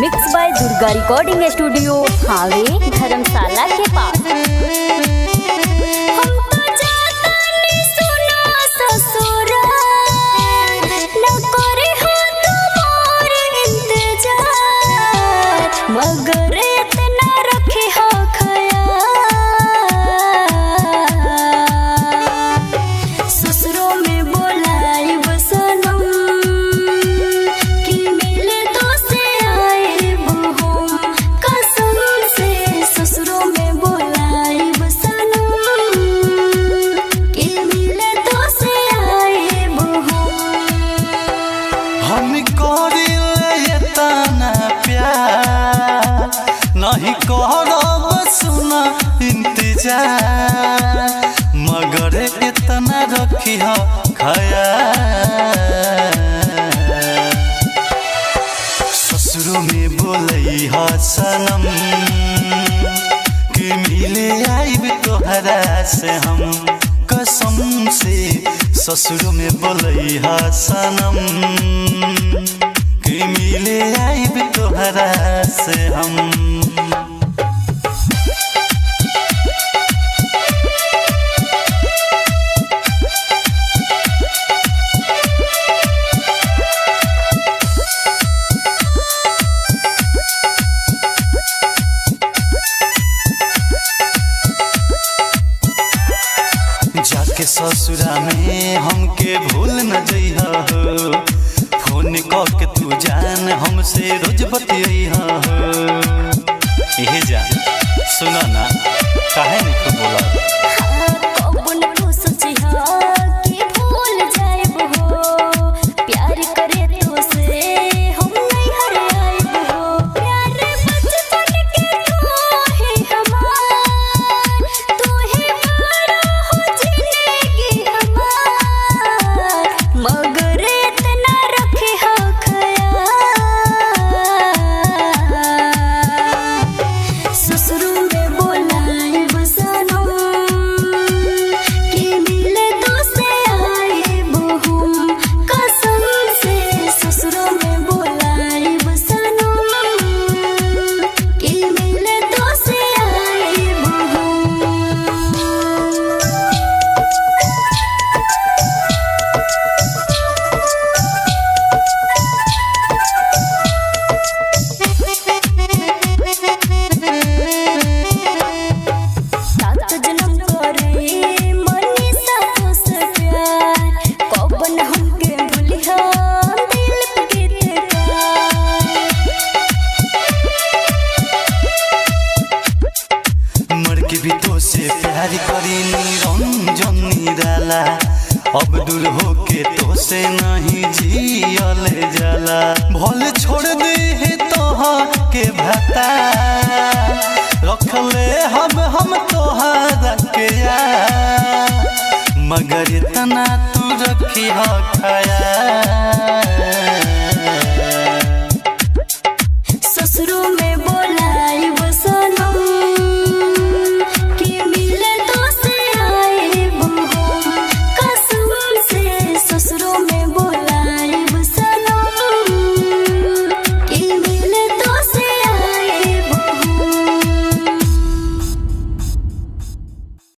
Mix by Durga recording studio हावे धर्मशाला के पास। मगर इतना रखे हो ख्याल ससुरों में बोलाई बसनम कि मिले तो से आए बहु कसम से ससुरों में बोलाई बसनम कि मिले तो से आए बहु। हम करिले तना प्यार नहीं करब सुना इंतजार मगर इतना रखी हो ख्याल ससुरों में बोलई हो सनम कि मिले आइब तोहरा से हम कसम से ससुरों में बोलई हो सनम कि मिले आइब तोहरा से हम। जाके ससुरा में हमके भूल न जइहा हो फोन कह के तू जान हमसे रोज बतिया हो। यही जान सुना ना काहे नहीं खूब बोला भी तो से प्यार करी निरंजन निराला अब दूर होके तो से नहीं जियल जाला भले छोड़ दे है तोहा के भाता रख ले हम तोहारा के यार मगर इतना तू रखी हो ख्याल।